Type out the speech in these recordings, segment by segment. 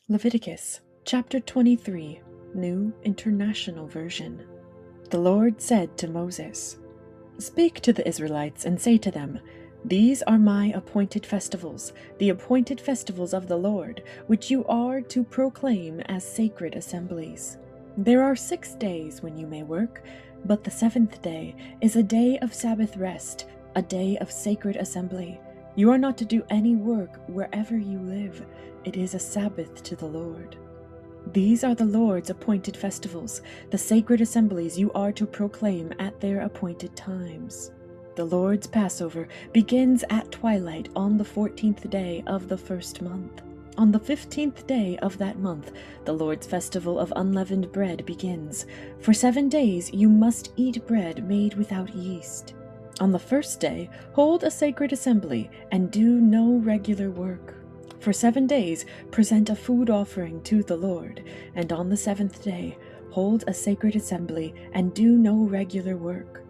Leviticus chapter 23, New International Version. The Lord said to Moses, "Speak to the Israelites and say to them, These are my appointed festivals, the appointed festivals of the Lord, which you are to proclaim as sacred assemblies. There are 6 days when you may work, but the 7th day is a day of Sabbath rest, a day of sacred assembly. You are not to do any work wherever you live. It is a Sabbath to the Lord. These are the Lord's appointed festivals, the sacred assemblies you are to proclaim at their appointed times. The Lord's Passover begins at twilight on the 14th day of the first month. On the 15th day of that month, the Lord's festival of unleavened bread begins. For 7 days you must eat bread made without yeast. On the first day, hold a sacred assembly and do no regular work. For 7 days, present a food offering to the Lord, and on the 7th day, hold a sacred assembly and do no regular work.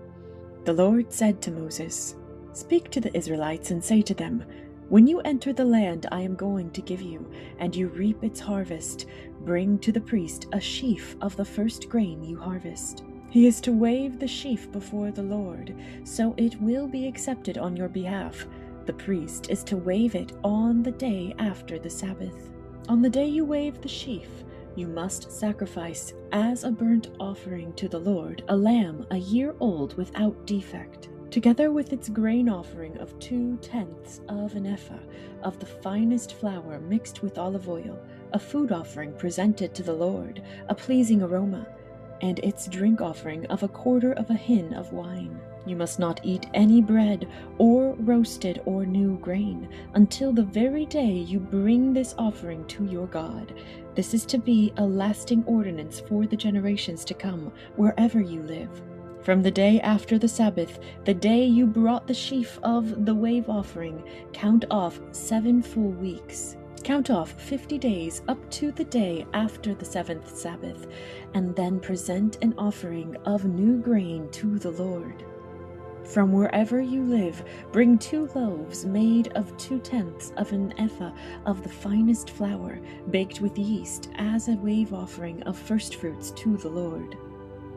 The Lord said to Moses, "Speak to the Israelites and say to them, When you enter the land I am going to give you, and you reap its harvest, bring to the priest a sheaf of the first grain you harvest. He is to wave the sheaf before the Lord, so it will be accepted on your behalf. The priest is to wave it on the day after the Sabbath. On the day you wave the sheaf, you must sacrifice as a burnt offering to the Lord a lamb a year old without defect, together with its grain offering of 2/10 of an ephah of the finest flour mixed with olive oil, a food offering presented to the Lord, a pleasing aroma, and its drink offering of 1/4 of a hin of wine. You must not eat any bread or roasted or new grain until the very day you bring this offering to your God. This is to be a lasting ordinance for the generations to come, wherever you live. From the day after the Sabbath, the day you brought the sheaf of the wave offering, count off 7 full weeks. Count off 50 days up to the day after the 7th Sabbath, and then present an offering of new grain to the Lord. From wherever you live, bring 2 loaves made of 2/10 of an ephah of the finest flour, baked with yeast, as a wave offering of firstfruits to the Lord.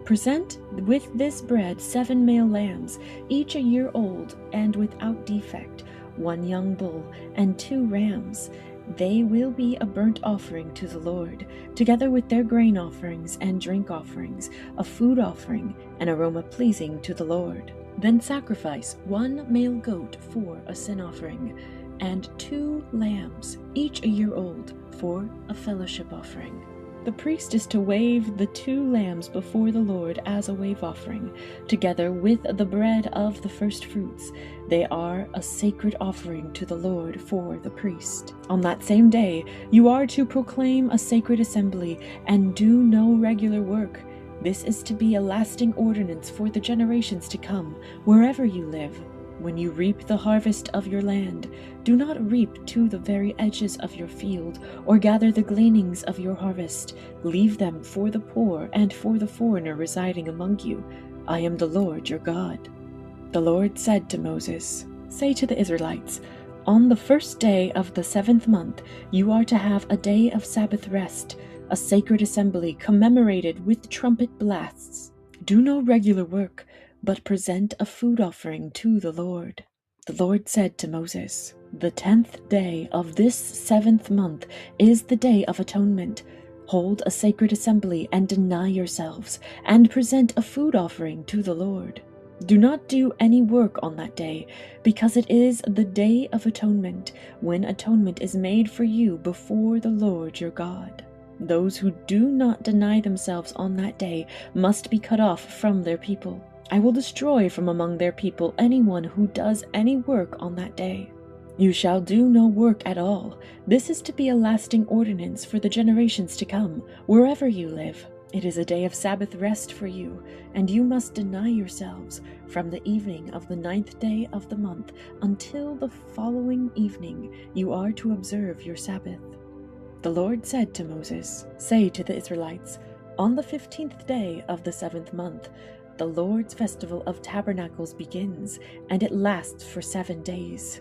Present with this bread 7 male lambs, each a year old and without defect, 1 young bull, and 2 rams. They will be a burnt offering to the Lord, together with their grain offerings and drink offerings, a food offering, an aroma pleasing to the Lord. Then sacrifice 1 male goat for a sin offering, and 2 lambs, each a year old, for a fellowship offering. The priest is to wave the 2 lambs before the Lord as a wave offering, together with the bread of the first fruits. They are a sacred offering to the Lord for the priest. On that same day, you are to proclaim a sacred assembly and do no regular work. This is to be a lasting ordinance for the generations to come, wherever you live. When you reap the harvest of your land, do not reap to the very edges of your field, or gather the gleanings of your harvest. Leave them for the poor and for the foreigner residing among you. I am the Lord your God." The Lord said to Moses, "Say to the Israelites, On the first day of the 7th month, you are to have a day of Sabbath rest, a sacred assembly commemorated with trumpet blasts. Do no regular work, but present a food offering to the Lord." The Lord said to Moses, "The 10th day of this 7th month is the Day of Atonement. Hold a sacred assembly and deny yourselves, and present a food offering to the Lord. Do not do any work on that day, because it is the Day of Atonement, when atonement is made for you before the Lord your God. Those who do not deny themselves on that day must be cut off from their people. I will destroy from among their people anyone who does any work on that day. You shall do no work at all. This is to be a lasting ordinance for the generations to come, wherever you live. It is a day of Sabbath rest for you, and you must deny yourselves from the evening of the 9th day of the month until the following evening. You are to observe your Sabbath." The Lord said to Moses, "Say to the Israelites, On the 15th day of the 7th month, the Lord's festival of tabernacles begins, and it lasts for 7 days.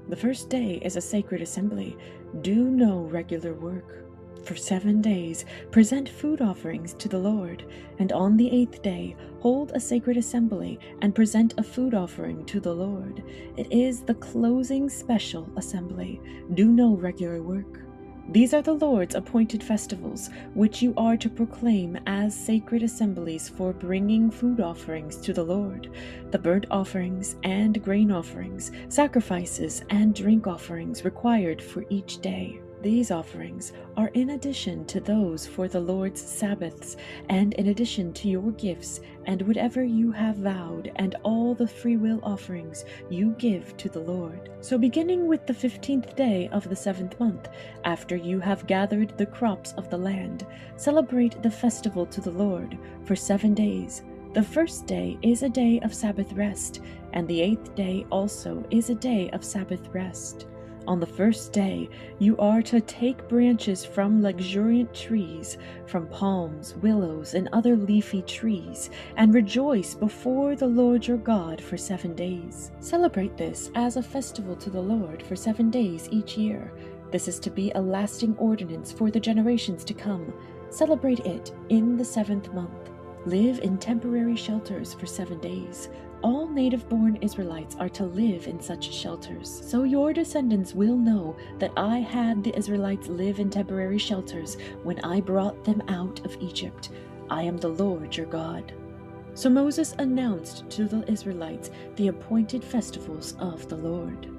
The first day is a sacred assembly. Do no regular work. For 7 days present food offerings to the Lord, and on the 8th day hold a sacred assembly and present a food offering to the Lord. It is the closing special assembly. Do no regular work. These are the Lord's appointed festivals, which you are to proclaim as sacred assemblies for bringing food offerings to the Lord, the burnt offerings and grain offerings, sacrifices and drink offerings required for each day. These offerings are in addition to those for the Lord's Sabbaths, and in addition to your gifts, and whatever you have vowed, and all the freewill offerings you give to the Lord. So beginning with the 15th day of the 7th month, after you have gathered the crops of the land, celebrate the festival to the Lord for 7 days. The first day is a day of Sabbath rest, and the 8th day also is a day of Sabbath rest. On the first day, you are to take branches from luxuriant trees, from palms, willows, and other leafy trees, and rejoice before the Lord your God for 7 days. Celebrate this as a festival to the Lord for 7 days each year. This is to be a lasting ordinance for the generations to come. Celebrate it in the 7th month. Live in temporary shelters for 7 days. All native-born Israelites are to live in such shelters, so your descendants will know that I had the Israelites live in temporary shelters when I brought them out of Egypt. I am the Lord your God. So Moses announced to the Israelites the appointed festivals of the Lord.